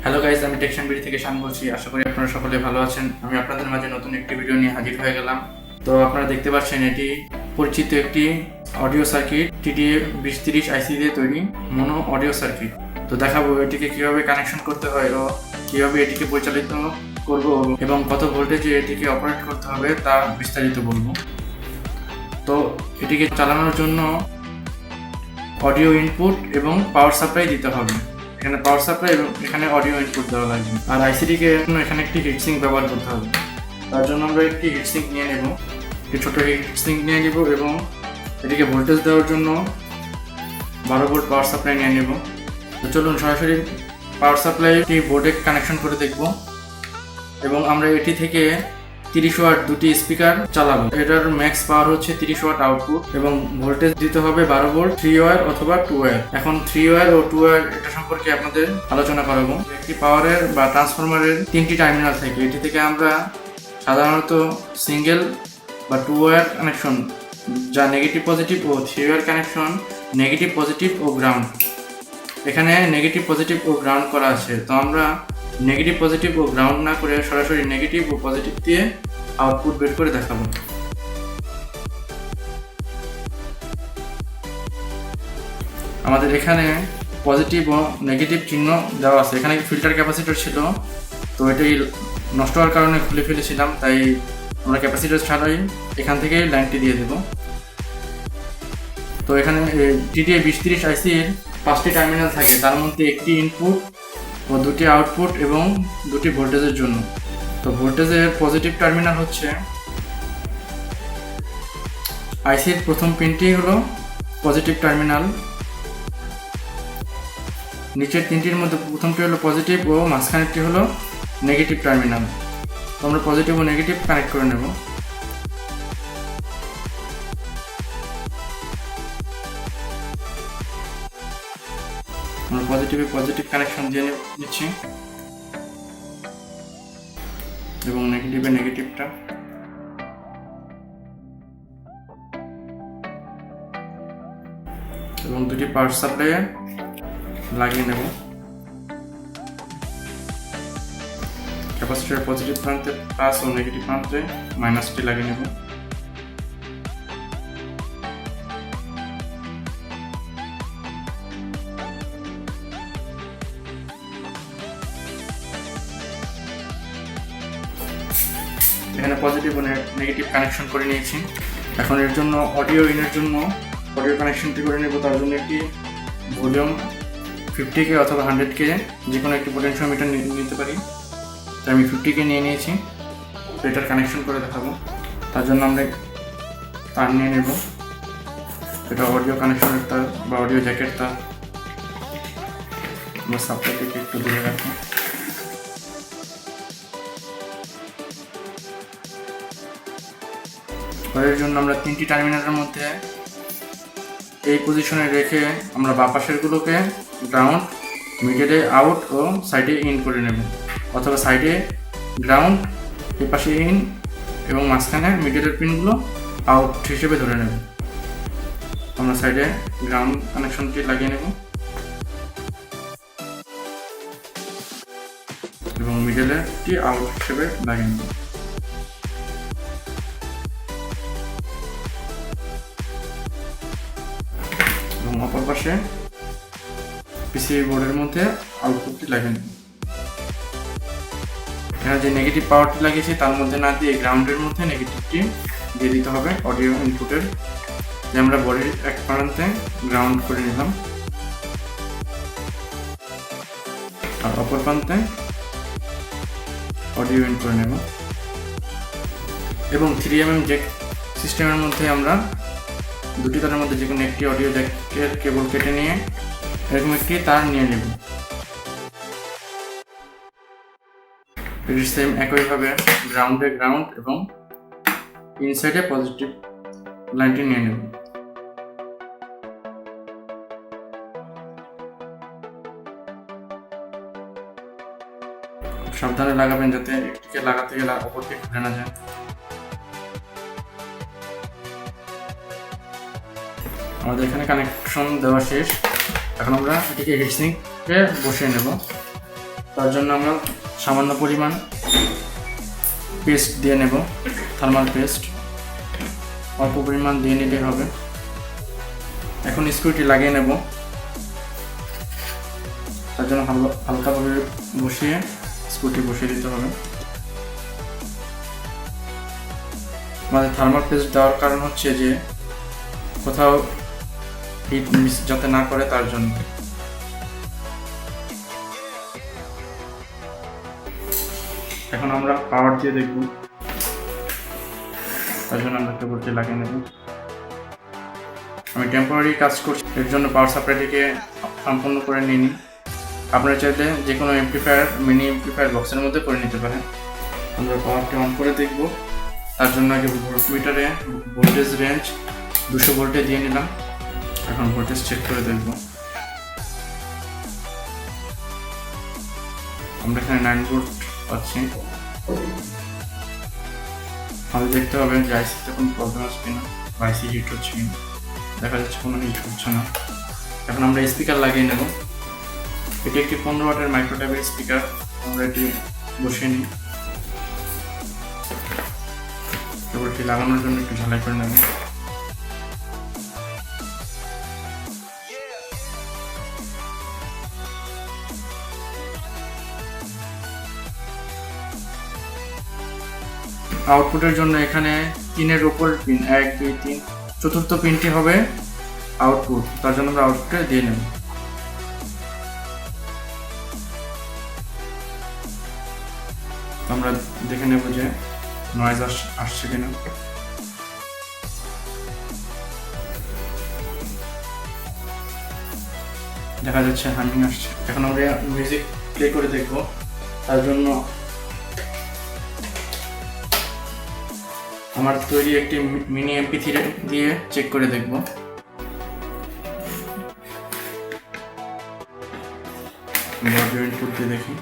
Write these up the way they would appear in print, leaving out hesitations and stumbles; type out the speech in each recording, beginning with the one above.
Hello guys, আমি টেকশন BD থেকে শান বলছি। আশা করি আপনারা সকলে ভালো আছেন। আমি আপনাদের মাঝে নতুন একটি ভিডিও নিয়ে হাজির হয়ে গেলাম। তো আপনারা দেখতে পাচ্ছেন এটি পরিচিত একটি অডিও সার্কিট TDA 2030 আইসি দিয়ে তৈরি মোনো অডিও সার্কিট। তো দেখাবো এটিকে কিভাবে কানেকশন করতে হয় ও কিভাবে এটিকে পরিচালিত করব এবং কত ভোল্টেজে এটিকে অপারেট করতে হবে তা বিস্তারিত বলবো। তো এটিকে চালানোর জন্য অডিও ইনপুট এবং পাওয়ার সাপ্লাই দিতে হবে। এখানে পাওয়ার সাপ্লাই এবং এখানে অডিও ইনপুট দেওয়া লাগবে। আর আইসিটিকে এখানে একটি হিটসিঙ্ক ব্যবহার করতে হবে। তার জন্য আমরা একটি হিটসিঙ্ক নিয়ে নেব, একটি ছোট হিটসিঙ্ক নিয়ে নেব এবং এটিকে ভোল্টেজ দেওয়ার জন্য 12 ভোল্ট পাওয়ার সাপ্লাই নিয়ে নেব। তো চলুন সরাসরি পাওয়ার সাপ্লাইটি বোর্ডে কানেকশন করে দেখব এবং আমরা এটি থেকে 30 ওয়াট দুটি স্পিকার চালাবো। এটার ম্যাক্স পাওয়ার হচ্ছে 30 ওয়াট আউটপুট এবং ভোল্টেজ দিতে হবে 12 ভোল্ট 3 ওয়্যার অথবা 2 ওয়্যার। এখন 3 ওয়্যার ও 2 ওয়্যার এটা সম্পর্কে আপনাদের আলোচনা করাবো। একটি পাওয়ারের বা ট্রান্সফরমারের 3টি টার্মিনাল থাকে। এটি থেকে আমরা সাধারণত সিঙ্গেল বা 2 ওয়্যার কানেকশন, যা নেগেটিভ পজিটিভ, ও 3 ওয়্যার কানেকশন নেগেটিভ পজিটিভ ও গ্রাউন্ড। এখানে নেগেটিভ পজিটিভ ও গ্রাউন্ড করা আছে। তো আমরা নেগেটিভ পজিটিভ ও গ্রাউন্ড না করে সরাসরি নেগেটিভ ও পজিটিভ দিয়ে আউটপুট বের করে দেখাবো। আমাদের এখানে পজিটিভ ও নেগেটিভ চিহ্ন দেওয়া আছে। এখানে ফিল্টার ক্যাপাসিটর ছিল, তো এটাই নষ্ট হওয়ার কারণে খুলে ফেলেছিলাম, তাই আমরা ক্যাপাসিটর ছাড়াই এখান থেকে লাইনটি দিয়ে দেব। তো এখানে TDA 2030 আইসির 5টি টার্মিনাল থাকে, তার মধ্যে একটি ইনপুট ও 2টি আউটপুট এবং 2টি ভোল্টেজের জন্য। তো ভোল্টেজের পজিটিভ টার্মিনাল হচ্ছে আইসির প্রথম পিনটি হলো পজিটিভ টার্মিনাল। নিচের তিনটির মধ্যে প্রথমটি হলো পজিটিভ ও মাঝখানেরটি হলো নেগেটিভ টার্মিনাল। তো আমরা পজিটিভ ও নেগেটিভ কানেক্ট করে নেব। আমরা পজিটিভ কানেকশন দিয়ে নিচ্ছি এবং নেগেটিভে নেগেটিভটা। এবং দুটি পাওয়ার সাপ্লাইয়ে লাগিয়ে নেব। ক্যাপাসিটরের পজিটিভ প্রান্তে প্লাস ও নেগেটিভ প্রান্তে মাইনাসটি লাগিয়ে নেব। এখানে পজিটিভ ও নেগেটিভ কানেকশন করে নিয়েছি। এখন এর জন্য অডিও ইনের জন্য অডিও কানেকশনটি করে নেব। তার জন্য একটি ভলিউম 50K অথবা 100K যে কোনো একটি পোটেনশিওমিটার নিতে পারি। তাই আমি 50K নিয়ে নিয়েছি। তো এটার কানেকশন করে দেখাবো। তার জন্য আমরা তার নিয়ে নেব। এটা অডিও কানেকশনের তার বা অডিও জ্যাকেট তার। আমরা সাপ্লাই থেকে একটু দূরে রাখি। এর জন্য আমরা 3টি টার্মিনালের মধ্যে এই পজিশনে রেখে আমরা বাঁ পাশেরগুলোকে গ্রাউন্ড, মিডলে আউট ও সাইডে ইন করে নেব, অথবা সাইডে গ্রাউন্ড, এই পাশে ইন এবং মাঝখানে মিডলের পিনগুলো আউট হিসেবে ধরে নেব। আমরা সাইডে গ্রাউন্ড কানেকশনটি লাগিয়ে নেব এবং মিডলেরটি আউট হিসেবে লাগিয়ে নেব। এবং অপর পাশে পিসিবি বোর্ডের মধ্যে আউটপুটটি লাগিয়ে নেব। এখানে যে নেগেটিভ পাওয়ারটি লাগিয়েছি তার মধ্যে না দিয়ে গ্রাউন্ডের মধ্যে নেগেটিভটি দিয়ে দিতে হবে অডিও ইনপুটের। যে আমরা বোর্ডের এক প্রান্তে গ্রাউন্ড করে নিলাম আর অপর প্রান্তে অডিও ইন করে নেব। এবং 3mm জ্যাক সিস্টেমের মধ্যে আমরা দুটি তারের মধ্যে যে কোনো একটি অডিও জ্যাকের কেবল কেটে নিয়ে এরকম একটি তার নিয়ে নেব। এটি সেম একইভাবে গ্রাউন্ডে গ্রাউন্ড এবং ইনসাইডে পজিটিভ লাইনটি নিয়ে নেব। সাবধানে লাগাবেন যাতে একটিকে লাগাতে গেলে অপরটি খুলে না যায়। আমাদের এখানে কানেকশন দেওয়া শেষ। এখন আমরা এটিকে হিটসিঙ্কে বসিয়ে নেব। তার জন্য আমরা সামান্য পরিমাণ পেস্ট দিয়ে নেব, থার্মাল পেস্ট অল্প পরিমাণ দিয়ে নিতে হবে। এখন স্ক্রুটি লাগিয়ে নেব, তার জন্য হালকাভাবে বসিয়ে স্ক্রুটি বসিয়ে দিতে হবে। আমাদের থার্মাল পেস্ট দেওয়ার কারণ হচ্ছে যে কোথাও হিট মিস যাতে না করে তার জন্য। এখন আমরা পাওয়ার দিয়ে দেখব, তার জন্য আমরা কেবলটি লাগিয়ে নেব। আমি টেম্পোরারি কাজ করছি, এর জন্য পাওয়ার সাপ্লাইটিকে সম্পূর্ণ করে নিইনি। আপনারা চাইলে যে কোনো অ্যাম্পলিফায়ার, মিনি অ্যাম্পলিফায়ার বক্সের মধ্যে করে নিতে পারেন। আমরা পাওয়ারটি অন করে দেখব, তার জন্য আগে ভোল্টমিটারে ভোল্টেজ রেঞ্জ 200 ভোল্টে দিয়ে নিলাম। এখন ভোল্টেজ চেক করে দেখব। আমরা এখানে 9 ভোল্ট পাচ্ছি। আমাদের দেখতে হবে যে আইসিতে কোনো প্রবলেম আছে কিনা, বা আইসি হিট হচ্ছে কিনা। দেখা যাচ্ছে কোনো হিট হচ্ছে না। এখন আমরা স্পিকার লাগিয়ে নেব। এটি একটি 15 ওয়াটের মাইক্রোটাইপের স্পিকার। আমরা এটি বসিয়ে নিই। কেবলটি লাগানোর জন্য একটু ঝালাই করে নেব। আউটপুটের জন্য এখানে 3-এর উপর পিন, 1, 2, 3, চতুর্থ পিনটি হবে আউটপুট। তার জন্য আমরা আউটপুটে দিয়ে নেব। আমরা দেখে নেব যে নয়েজ আসছে কিনা। দেখা যাচ্ছে হামিং আসছে। এখন আমরা মিউজিক প্লে করে দেখব। তার জন্য আমার তৈরি একটি মিনি MP3 দিয়ে চেক করে দেখব। অডিও ইনপুট দিয়ে দেখি।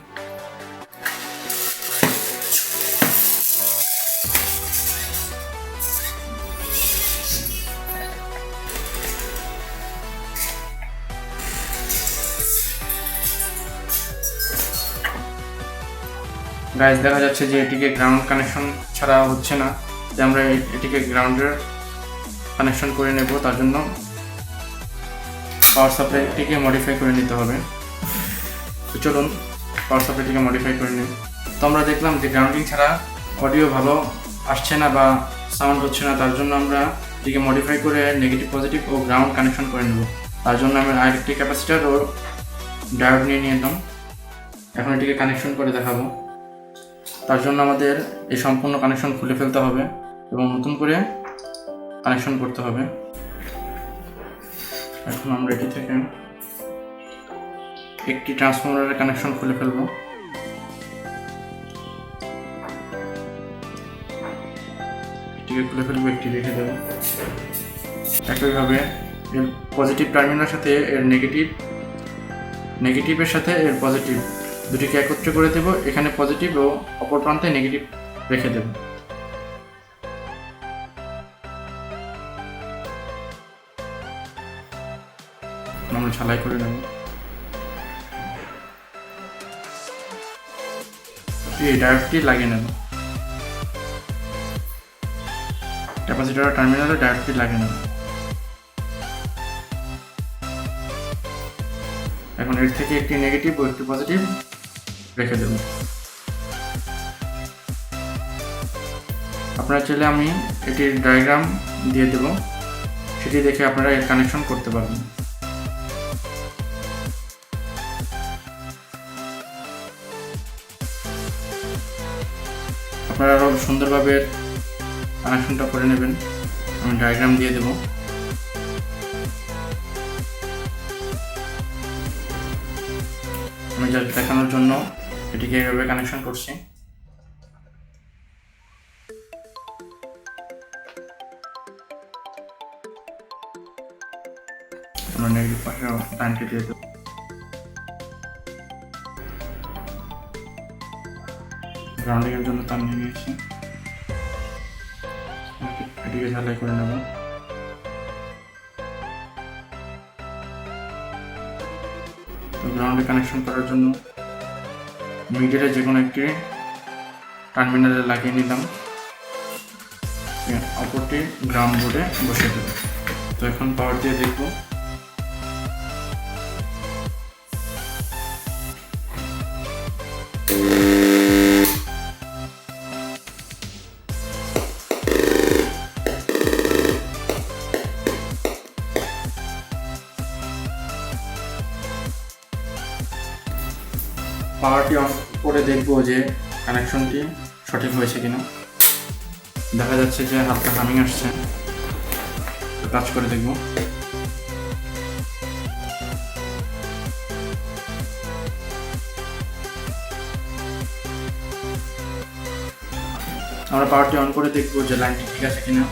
গাইস, দেখা যাচ্ছে যে এটিকে গ্রাউন্ড কানেকশন ছাড়া হচ্ছে না, যে আমরা এটিকে গ্রাউন্ডের কানেকশন করে নেব। তার জন্য পাওয়ার সাপ্লাইটিকে মডিফাই করে নিতে হবে। তো চলুন পাওয়ার সাপ্লাইটিকে মডিফাই করে নিই। তো আমরা দেখলাম যে গ্রাউন্ডিং ছাড়া অডিও ভালো আসছে না বা সাউন্ড হচ্ছে না। তার জন্য আমরা এটিকে মডিফাই করে নেগেটিভ, পজিটিভ ও গ্রাউন্ড কানেকশন করে নেব। তার জন্য আমি আরেকটি ক্যাপাসিটার ও ডায়োড নিয়ে নিলাম। এখন এটিকে কানেকশন করে দেখাবো। তার জন্য আমাদের এই সম্পূর্ণ কানেকশন খুলে ফেলতে হবে এবং নতুন করে কানেকশন করতে হবে। এখন আমরা এটি থেকে একটি ট্রান্সফরমারের কানেকশন খুলে ফেলব। এটিকে খুলে ফেলবো, একটি রেখে দেব। একইভাবে এর পজিটিভ টার্মিনালের সাথে এর নেগেটিভের সাথে এর পজিটিভ দুটিকে একত্রে করে দেব। এখানে পজিটিভ ও অপর প্রান্তে নেগেটিভ রেখে দেব। আমরা ঝালাই করে নেব। এই ডায়োডটি লাগিয়ে নেব। ক্যাপাসিটর টার্মিনালে ডায়োডটি লাগিয়ে নেব। এখন এর থেকে একটি নেগেটিভ ও একটি পজিটিভ রেখে দেব। আপনারা চাইলে আমি এটির ডায়াগ্রাম দিয়ে দেব, সেটি দেখে আপনারা এর কানেকশন করতে পারবেন। আপনারা আরো সুন্দরভাবে কানেকশনটা করে নেবেন। আমি ডায়াগ্রাম দিয়ে দেব। আমি জাস্ট দেখানোর জন্য এটিকে এইভাবে কানেকশন করছি। আমরা নেগেটিভ পাশে লাইনকে দিয়ে দেব। গ্রাউন্ডিং এর জন্য তার নিয়ে নিয়েছি। এটিকে ঝালাই করে নেব। গ্রাউন্ডে কানেকশন করার জন্য মিডিলে যে কোনো একটি টার্মিনালে লাগিয়ে নিলাম, অপরটি গ্রাউন্ড বোর্ডে বসিয়ে দেব। তো এখন পাওয়ার দিয়ে দেখব। পাওয়ারটি অন করে দেখব যে কানেকশনটি সঠিক হয়েছে কিনা। দেখা যাচ্ছে যে হালকা হামিং আসছে, টাচ করে দেখব। আমরা পাওয়ারটি অন করে দেখব যে লাইনটি ঠিক আছে কিনা।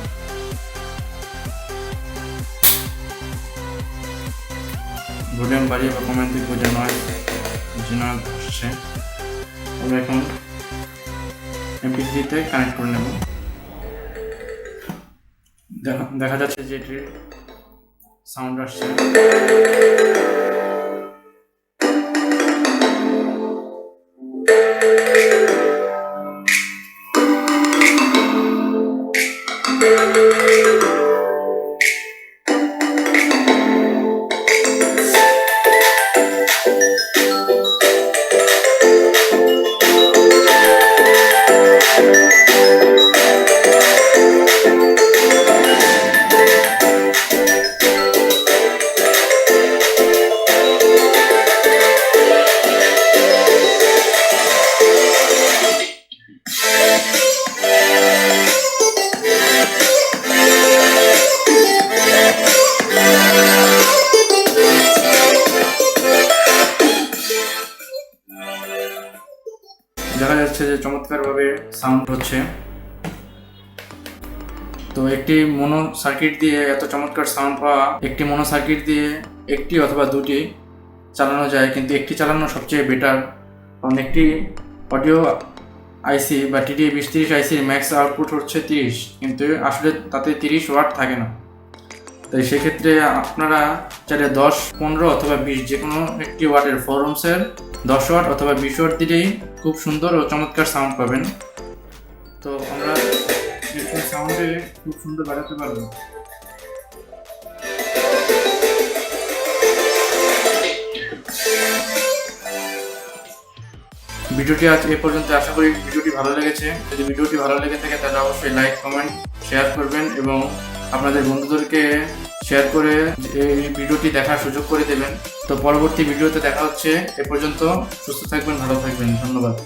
ভলিউম বাড়িয়ে বা কমিয়ে দেখব যে নয়েজ আসছে। আমরা এখন MP3 তে কানেক্ট করে নেব। দেখা যাচ্ছে যে এটির সাউন্ড আসছে। দেখা যাচ্ছে যে চমৎকারভাবে সাউন্ড হচ্ছে। তো একটি মোনো সার্কিট দিয়ে এত চমৎকার সাউন্ড পাওয়া, একটি মোনো সার্কিট দিয়ে একটি অথবা দুটি চালানো যায়, কিন্তু একটি চালানো সবচেয়ে বেটার। কারণ একটি অডিও আইসি বা TDA2030 আইসির ম্যাক্স আউটপুট হচ্ছে 30, কিন্তু আসলে তাতে 30 ওয়াট থাকে না। তাই সেক্ষেত্রে আপনারা চাইলে 10, 15 অথবা 20 যে কোনো একটি ওয়াটের 4 ohms-এর 10 ওয়াট অথবা 20 ওয়াট দিলেই খুব সুন্দর ও চমৎকার সাউন্ড পাবেন। তো আমরা সাউন্ডে খুব সুন্দর বাড়াতে পারবো। ভিডিওটি আজ এ পর্যন্ত। আশা করি ভিডিওটি ভালো লেগেছে। যদি ভিডিওটি ভালো লেগে থাকে তাহলে অবশ্যই লাইক, কমেন্ট, শেয়ার করবেন এবং আপনাদের বন্ধুদেরকে শেয়ার করে এই ভিডিওটি দেখার সুযোগ করে দেবেন। তো পরবর্তী ভিডিওতে দেখা হচ্ছে। এ পর্যন্ত সুস্থ থাকবেন, ভালো থাকবেন। ধন্যবাদ।